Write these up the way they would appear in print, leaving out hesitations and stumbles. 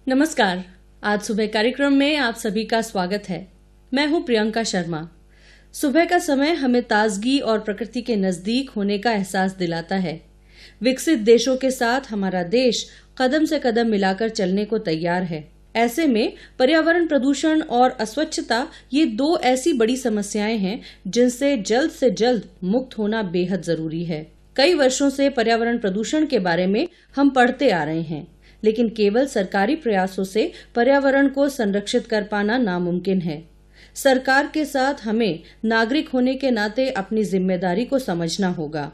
नमस्कार। आज सुबह कार्यक्रम में आप सभी का स्वागत है। मैं हूं प्रियंका शर्मा। सुबह का समय हमें ताजगी और प्रकृति के नजदीक होने का एहसास दिलाता है। विकसित देशों के साथ हमारा देश कदम से कदम मिलाकर चलने को तैयार है। ऐसे में पर्यावरण प्रदूषण और अस्वच्छता ये दो ऐसी बड़ी समस्याएं हैं जिनसे से जल्द मुक्त होना बेहद जरूरी है। कई वर्षों से पर्यावरण प्रदूषण के बारे में हम पढ़ते आ रहे हैं, लेकिन केवल सरकारी प्रयासों से पर्यावरण को संरक्षित कर पाना नामुमकिन है। सरकार के साथ हमें नागरिक होने के नाते अपनी जिम्मेदारी को समझना होगा।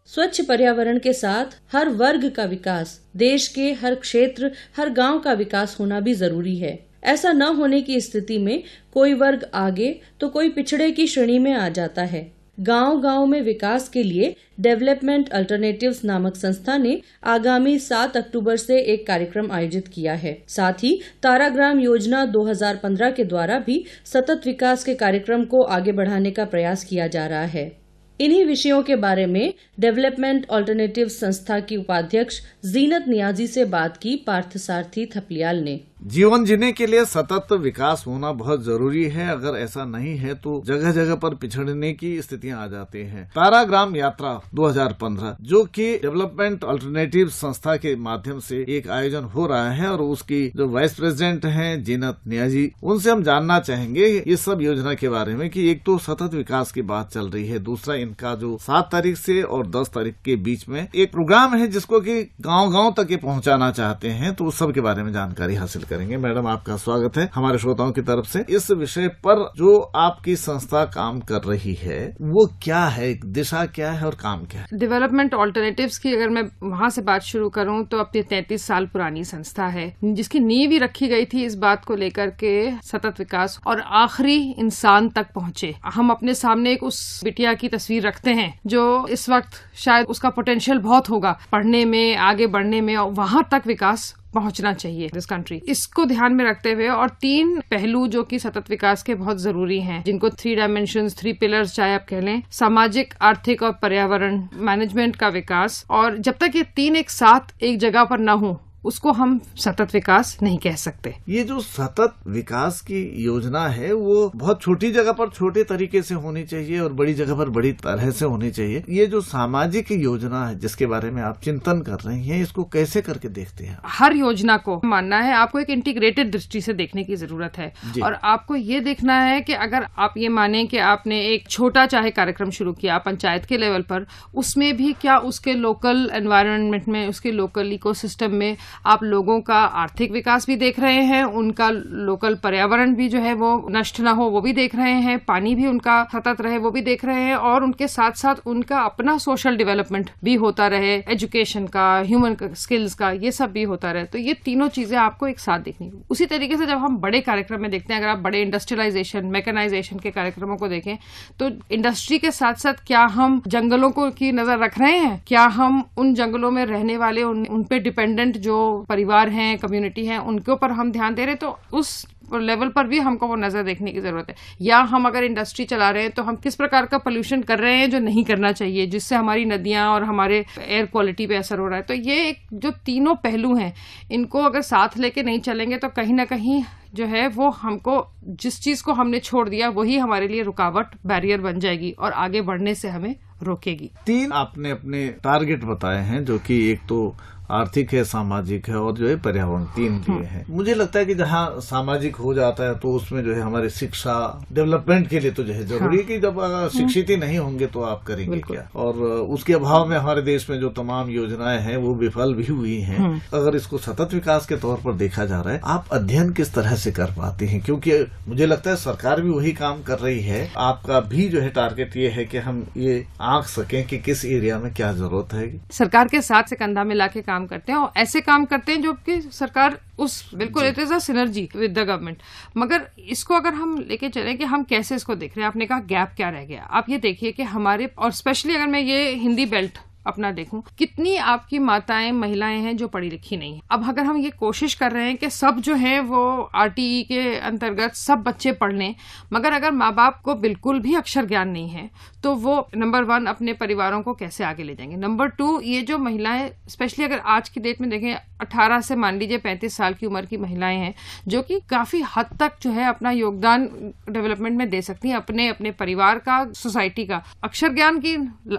स्वच्छ पर्यावरण के साथ हर वर्ग का विकास, देश के हर क्षेत्र, हर गांव का विकास होना भी जरूरी है। ऐसा न होने की स्थिति में कोई वर्ग आगे तो कोई पिछड़े की श्रेणी में आ जाता है। गांव-गांव में विकास के लिए डेवलपमेंट अल्टरनेटिव्स नामक संस्था ने आगामी 7 अक्टूबर से एक कार्यक्रम आयोजित किया है। साथ ही ताराग्राम योजना 2015 के द्वारा भी सतत विकास के कार्यक्रम को आगे बढ़ाने का प्रयास किया जा रहा है। इन्हीं विषयों के बारे में डेवलपमेंट अल्टरनेटिव संस्था की उपाध्यक्ष जीनत नियाजी से बात की पार्थसारथी थपलियाल ने। जीवन जीने के लिए सतत विकास होना बहुत जरूरी है। अगर ऐसा नहीं है तो जगह जगह पर पिछड़ने की स्थितियां आ जाती हैं। ताराग्राम यात्रा 2015 जो कि डेवलपमेंट अल्टरनेटिव संस्था के माध्यम से एक आयोजन हो रहा है और उसकी जो वाइस प्रेसिडेंट हैं जीनत नियाजी, उनसे हम जानना चाहेंगे इस सब योजना के बारे में कि एक तो सतत विकास की बात चल रही है, दूसरा इनका जो 7 तारीख से और 10 तारीख के बीच में एक प्रोग्राम है जिसको कि गाँव-गाँव तक ये पहुँचाना चाहते हैं, तो उस सब के बारे में जानकारी हासिल करेंगे। मैडम, आपका स्वागत है हमारे श्रोताओं की तरफ से। इस विषय पर जो आपकी संस्था काम कर रही है वो क्या है, दिशा क्या है और काम क्या है? डेवलपमेंट ऑल्टरनेटिव्स की अगर मैं वहां से बात शुरू करूं तो अपनी 33 साल पुरानी संस्था है जिसकी नींव ही रखी गई थी इस बात को लेकर के सतत विकास और आखिरी इंसान तक पहुंचे। हम अपने सामने एक उस बिटिया की तस्वीर रखते हैं जो इस वक्त शायद उसका पोटेंशियल बहुत होगा पढ़ने में, आगे बढ़ने में, और वहां तक विकास पहुंचना चाहिए दिस कंट्री। इसको ध्यान में रखते हुए और 3 पहलू जो कि सतत विकास के बहुत जरूरी हैं, जिनको 3 डायमेंशंस, 3 पिलर्स चाहे आप कह लें, सामाजिक, आर्थिक और पर्यावरण मैनेजमेंट का विकास, और जब तक ये 3 एक साथ एक जगह पर न हो उसको हम सतत विकास नहीं कह सकते। ये जो सतत विकास की योजना है वो बहुत छोटी जगह पर छोटे तरीके से होनी चाहिए और बड़ी जगह पर बड़ी तरह से होनी चाहिए। ये जो सामाजिक योजना है जिसके बारे में आप चिंतन कर रही हैं, इसको कैसे करके देखते हैं? हर योजना को मानना है आपको एक इंटीग्रेटेड दृष्टि से देखने की जरूरत है और आपको ये देखना है कि अगर आप ये माने कि आपने एक छोटा चाहे कार्यक्रम शुरू किया पंचायत के लेवल पर, उसमें भी क्या उसके लोकल एनवायरनमेंट में, उसके लोकल इकोसिस्टम में आप लोगों का आर्थिक विकास भी देख रहे हैं, उनका लोकल पर्यावरण भी जो है वो नष्ट ना हो वो भी देख रहे हैं, पानी भी उनका सतत रहे वो भी देख रहे हैं, और उनके साथ साथ उनका अपना सोशल डेवलपमेंट भी होता रहे, एजुकेशन का, ह्यूमन स्किल्स का, ये सब भी होता रहे। तो ये तीनों चीजें आपको एक साथ देखनी। उसी तरीके से जब हम बड़े कार्यक्रम में देखते हैं, अगर आप बड़े इंडस्ट्रियलाइजेशन, मैकेनाइजेशन के कार्यक्रमों को देखें तो इंडस्ट्री के साथ साथ क्या हम जंगलों को की नजर रख रहे हैं? क्या हम उन जंगलों में रहने वाले उन पे डिपेंडेंट जो परिवार हैं, कम्युनिटी हैं, उनके ऊपर हम ध्यान दे रहे हैं? तो उस लेवल पर भी हमको वो नजर देखने की जरूरत है। या हम अगर इंडस्ट्री चला रहे हैं तो हम किस प्रकार का पोल्यूशन कर रहे हैं जो नहीं करना चाहिए, जिससे हमारी नदियां और हमारे एयर क्वालिटी पे असर हो रहा है। तो ये एक जो तीनों पहलू हैं, इनको अगर साथ लेके नहीं चलेंगे तो कहीं ना कहीं जो है वो हमको जिस चीज को हमने छोड़ दिया वही हमारे लिए रुकावट, बैरियर बन जाएगी और आगे बढ़ने से हमें रोकेगी। 3 आपने अपने टारगेट बताए हैं जो कि एक तो आर्थिक है, सामाजिक है और जो है पर्यावरण, 3 दिए हैं। मुझे लगता है कि जहाँ सामाजिक हो जाता है तो उसमें जो है हमारे शिक्षा डेवलपमेंट के लिए तो जो है जरूरी है कि जब शिक्षित ही नहीं होंगे तो आप करेंगे क्या, और उसके अभाव में हमारे देश में जो तमाम योजनाएं हैं वो विफल भी हुई हैं। अगर इसको सतत विकास के तौर पर देखा जा रहा है, आप अध्ययन किस तरह से कर पाते हैं? क्योंकि मुझे लगता है सरकार भी वही काम कर रही है, आपका भी जो है टारगेट ये है कि हम ये आंक सकें कि किस एरिया में क्या जरूरत है। सरकार के साथ से कंधा मिला के काम करते हैं और ऐसे काम करते हैं जो कि सरकार उस बिल्कुल it is a synergy with the government. मगर इसको अगर हम लेके चलें कि हम कैसे इसको देख रहे हैं, आपने कहा गैप क्या रह गया। आप ये देखिए कि हमारे, और स्पेशली अगर मैं ये हिंदी बेल्ट अपना देखूं, कितनी आपकी माताएं महिलाएं हैं जो पढ़ी लिखी नहीं है। अब अगर हम ये कोशिश कर रहे हैं कि सब जो है वो RTE के अंतर्गत सब बच्चे पढ़ लें, मगर अगर माँ बाप को बिल्कुल भी अक्षर ज्ञान नहीं है तो वो नंबर 1 अपने परिवारों को कैसे आगे ले जाएंगे। नंबर 2, ये जो महिलाएं स्पेशली अगर आज की डेट में देखें 18 से मान लीजिए 35 साल की उम्र की महिलाएं हैं जो कि काफी हद तक जो है अपना योगदान डेवलपमेंट में दे सकती हैं, अपने अपने परिवार का, सोसाइटी का। अक्षर ज्ञान के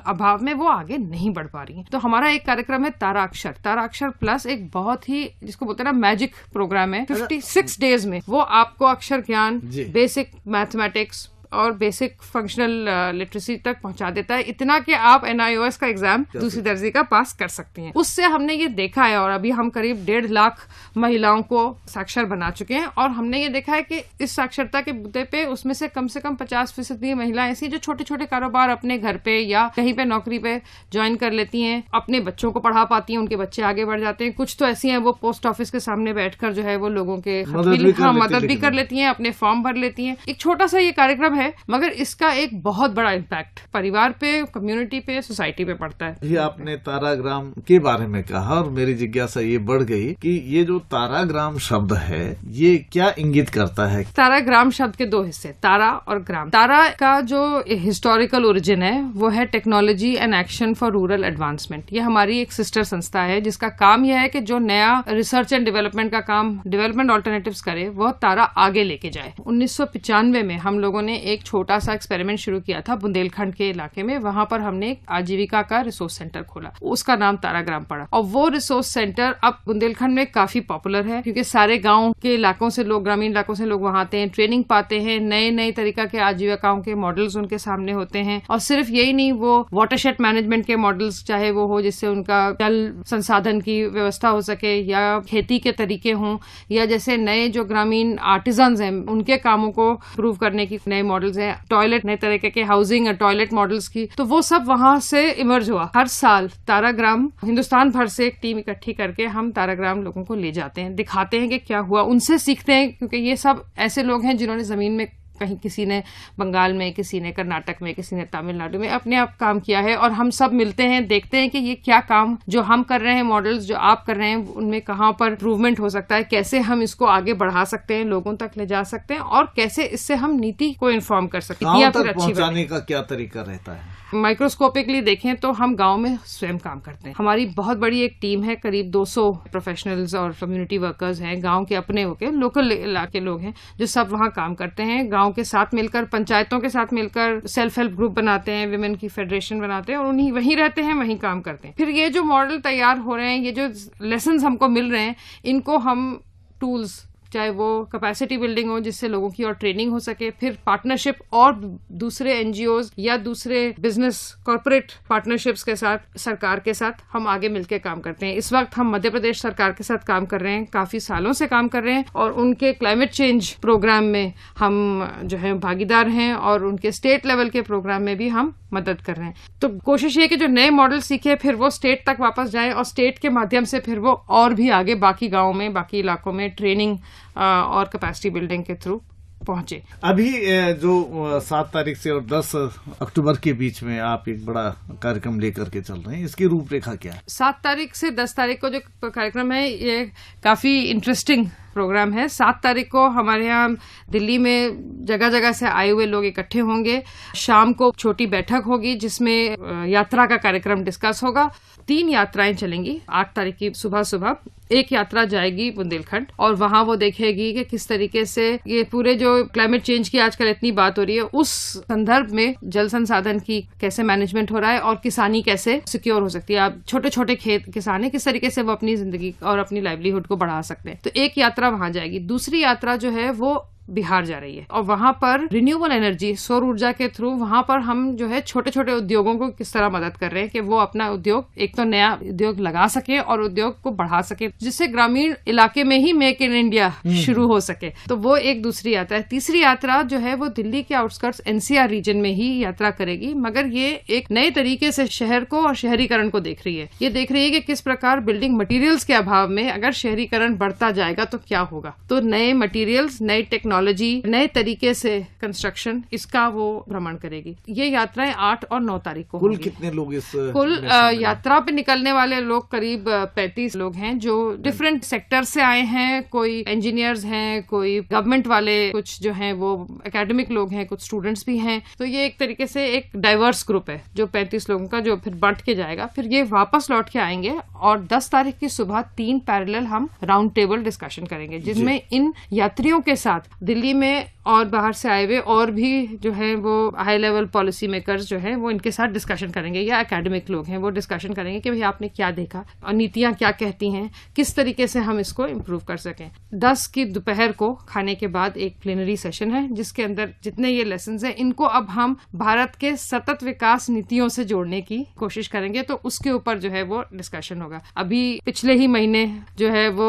अभाव में वो आगे नहीं बढ़ पा रही है। तो हमारा एक कार्यक्रम है तारा अक्षर प्लस, एक बहुत ही जिसको बोलते हैं ना मैजिक प्रोग्राम है। 56 डेज में वो आपको अक्षर ज्ञान, बेसिक मैथमेटिक्स और बेसिक फंक्शनल लिटरेसी तक पहुंचा देता है, इतना कि आप NIOS का एग्जाम दूसरी दर्जे का पास कर सकती हैं। उससे हमने ये देखा है, और अभी हम करीब 1.5 लाख महिलाओं को साक्षर बना चुके हैं, और हमने ये देखा है कि इस साक्षरता के मुद्दे पे उसमें से कम 50% महिलाएं ऐसी जो छोटे छोटे कारोबार अपने घर पे या कहीं पे नौकरी पे ज्वाइन कर लेती हैं, अपने बच्चों को पढ़ा पाती हैं, उनके बच्चे आगे बढ़ जाते हैं। कुछ तो ऐसी हैं वो पोस्ट ऑफिस के सामने बैठकर जो है वो लोगों के मदद भी कर लेती हैं, अपने फॉर्म भर लेती हैं। एक छोटा सा ये कार्यक्रम है, मगर इसका एक बहुत बड़ा इम्पैक्ट परिवार पे, कम्युनिटी पे, सोसाइटी पे पड़ता है। ये आपने ताराग्राम के बारे में कहा और मेरी जिज्ञासा ये बढ़ गई कि ये जो ताराग्राम शब्द है ये क्या इंगित करता है? ताराग्राम शब्द के 2 हिस्से, तारा और ग्राम। तारा का जो हिस्टोरिकल ओरिजिन है वो है technology and action for rural advancement. ये हमारी एक सिस्टर संस्था है जिसका काम यह है कि जो नया रिसर्च एंड डेवलपमेंट का काम, डेवलपमेंट ऑल्टरनेटिव्स करे, वह तारा आगे लेके जाए। 1995 में हम लोगों ने एक छोटा सा एक्सपेरिमेंट शुरू किया था बुंदेलखंड के इलाके में। वहां पर हमने एक आजीविका का रिसोर्स सेंटर खोला, उसका नाम ताराग्राम पड़ा, और वो रिसोर्स सेंटर अब बुंदेलखंड में काफी पॉपुलर है क्योंकि सारे गांव के इलाकों से लोग, ग्रामीण इलाकों से लोग वहां आते हैं, ट्रेनिंग पाते हैं, नए नए तरीका के आजीविकाओं के मॉडल्स उनके सामने होते हैं। और सिर्फ यही नहीं, वो वाटरशेड मैनेजमेंट के मॉडल्स चाहे वो हो जिससे उनका जल संसाधन की व्यवस्था हो सके, या खेती के तरीके हों, या जैसे नए जो ग्रामीण आर्टिजन्स हैं उनके कामों को प्रूव करने की नए मॉडल्स हैं, टॉयलेट, नए तरीके के हाउसिंग और टॉयलेट मॉडल्स की, तो वो सब वहां से इमर्ज हुआ। हर साल ताराग्राम हिंदुस्तान भर से एक टीम इकट्ठी करके हम ताराग्राम लोगों को ले जाते हैं, दिखाते हैं कि क्या हुआ, उनसे सीखते हैं, क्योंकि ये सब ऐसे लोग हैं जिन्होंने जमीन में, कहीं किसी ने बंगाल में, किसी ने कर्नाटक में, किसी ने तमिलनाडु में अपने आप काम किया है, और हम सब मिलते हैं, देखते हैं कि ये क्या काम जो हम कर रहे हैं, मॉडल्स जो आप कर रहे हैं, उनमें कहाँ पर इम्प्रूवमेंट हो सकता है, कैसे हम इसको आगे बढ़ा सकते हैं, लोगों तक ले जा सकते हैं, और कैसे इससे हम नीति को इन्फॉर्म कर सकते हैं, या फिर अच्छी पहुंचाने का क्या तरीका रहता है? माइक्रोस्कोपिकली देखें तो हम गांव में स्वयं काम करते हैं। हमारी बहुत बड़ी एक टीम है, करीब 200 प्रोफेशनल्स और कम्युनिटी वर्कर्स हैं, गांव के अपने होके, लोकल इलाके लोग हैं जो सब वहां काम करते हैं। गांव के साथ मिलकर, पंचायतों के साथ मिलकर सेल्फ हेल्प ग्रुप बनाते हैं, विमेन की फेडरेशन बनाते हैं, और उन्हीं वहीं रहते हैं, वहीं काम करते हैं। फिर ये जो मॉडल तैयार हो रहे हैं, ये जो लेसन्स हमको मिल रहे हैं, इनको हम टूल्स, चाहे वो कैपेसिटी बिल्डिंग हो जिससे लोगों की और ट्रेनिंग हो सके, फिर पार्टनरशिप और दूसरे NGOs या दूसरे बिजनेस कॉर्पोरेट पार्टनरशिप्स के साथ, सरकार के साथ हम आगे मिलकर काम करते हैं। इस वक्त हम मध्य प्रदेश सरकार के साथ काम कर रहे हैं, काफी सालों से काम कर रहे हैं, और उनके क्लाइमेट चेंज प्रोग्राम में हम जो है भागीदार हैं, और उनके स्टेट लेवल के प्रोग्राम में भी हम मदद कर रहे हैं। तो कोशिश ये कि जो नए मॉडल सीखे फिर वो स्टेट तक वापस जाए, और स्टेट के माध्यम से फिर वो और भी आगे बाकी गाँव में, बाकी इलाकों में ट्रेनिंग और कैपेसिटी बिल्डिंग के थ्रू पहुंचे। अभी जो 7 तारीख से और 10 अक्टूबर के बीच में आप एक बड़ा कार्यक्रम लेकर के चल रहे हैं, इसकी रूपरेखा क्या है? 7 तारीख से 10 तारीख को जो कार्यक्रम है ये काफी इंटरेस्टिंग प्रोग्राम है। 7 तारीख को हमारे यहाँ दिल्ली में जगह जगह से आए हुए लोग इकट्ठे होंगे। शाम को छोटी बैठक होगी जिसमें यात्रा का कार्यक्रम डिस्कस होगा। 3 यात्राएं चलेंगी। 8 तारीख की सुबह सुबह एक यात्रा जाएगी बुंदेलखंड, और वहां वो देखेगी कि किस तरीके से ये पूरे जो क्लाइमेट चेंज की आजकल इतनी बात हो रही है, उस संदर्भ में जल संसाधन की कैसे मैनेजमेंट हो रहा है, और किसानी कैसे सिक्योर हो सकती है। आप छोटे छोटे खेत किसान है, किस तरीके से वो अपनी जिंदगी और अपनी लाइवलीहुड को बढ़ा सकते हैं। तो एक यात्रा वहां जाएगी। दूसरी यात्रा जो है वो बिहार जा रही है, और वहां पर रिन्यूएबल एनर्जी, सौर ऊर्जा के थ्रू वहां पर हम जो है छोटे छोटे उद्योगों को किस तरह मदद कर रहे हैं कि वो अपना उद्योग, एक तो नया उद्योग लगा सके और उद्योग को बढ़ा सके, जिससे ग्रामीण इलाके में ही मेक इन इंडिया शुरू हो सके। तो वो एक दूसरी यात्रा है। तीसरी यात्रा जो है वो दिल्ली के आउटस्कर्ट्स NCR रीजन में ही यात्रा करेगी, मगर ये एक नए तरीके से शहर को और शहरीकरण को देख रही है। ये देख रही है कि किस प्रकार बिल्डिंग मटीरियल्स के अभाव में अगर शहरीकरण बढ़ता जाएगा तो क्या होगा। तो नए मटीरियल्स, नई टेक्नोलॉजी टेक्नोलॉजी, नए तरीके से कंस्ट्रक्शन, इसका वो भ्रमण करेगी। ये यात्राएं 8 और 9 तारीख को कुल होंगी। कितने लोग इस कुल यात्रा पे निकलने वाले लोग करीब 35 लोग हैं, जो डिफरेंट सेक्टर से आए हैं। कोई इंजीनियर्स हैं, कोई गवर्नमेंट वाले, कुछ जो हैं वो एकेडमिक लोग हैं, कुछ स्टूडेंट्स भी हैं। तो ये एक तरीके से एक डाइवर्स ग्रुप है जो 35 लोगों का, जो फिर बांट के जाएगा। फिर ये वापस लौट के आएंगे और 10 तारीख की सुबह 3 पैरेलल हम राउंड टेबल डिस्कशन करेंगे, जिसमें इन यात्रियों के साथ दिल्ली में और बाहर से आए हुए और भी जो है वो हाई लेवल पॉलिसी मेकर्स जो है वो इनके साथ डिस्कशन करेंगे, या एकेडमिक लोग हैं वो डिस्कशन करेंगे कि भाई आपने क्या देखा और नीतियां क्या कहती हैं, किस तरीके से हम इसको इम्प्रूव कर सकें। 10 की दोपहर को खाने के बाद एक प्लेनरी सेशन है, जिसके अंदर जितने ये लेसन्स हैं इनको अब हम भारत के सतत विकास नीतियों से जोड़ने की कोशिश करेंगे, तो उसके ऊपर जो है वो डिस्कशन होगा। अभी पिछले ही महीने जो है वो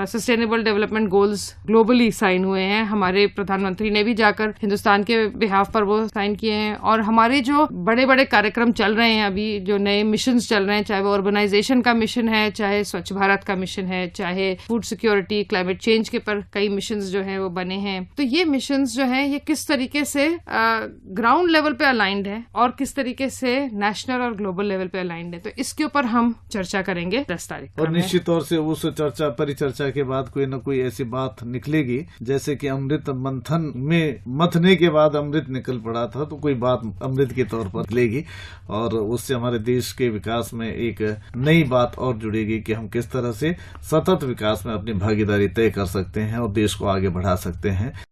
sustainable development goals globally sign हुए हैं। हमारे प्रधानमंत्री ने भी जाकर हिंदुस्तान के बिहाफ पर वो साइन किए हैं। और हमारे जो बड़े बड़े कार्यक्रम चल रहे हैं, अभी जो नए मिशंस चल रहे हैं, चाहे वो अर्बनाइजेशन का मिशन है, चाहे स्वच्छ भारत का मिशन है, चाहे फूड सिक्योरिटी, क्लाइमेट चेंज के पर कई मिशंस जो है वो बने हैं। तो ये मिशंस जो है ये किस तरीके से ग्राउंड लेवल पे अलाइंड है और किस तरीके से नेशनल और ग्लोबल लेवल पे अलाइंड है, तो इसके ऊपर हम चर्चा करेंगे 10 तारीख को। और निश्चित तौर से उस चर्चा परिचर्चा के बाद कोई न कोई ऐसी बात निकलेगी, जैसे कि अमृत मंथन में मथने के बाद अमृत निकल पड़ा था, तो कोई बात अमृत के तौर पर निकलेगी और उससे हमारे देश के विकास में एक नई बात और जुड़ेगी कि हम किस तरह से सतत विकास में अपनी भागीदारी तय कर सकते हैं और देश को आगे बढ़ा सकते हैं।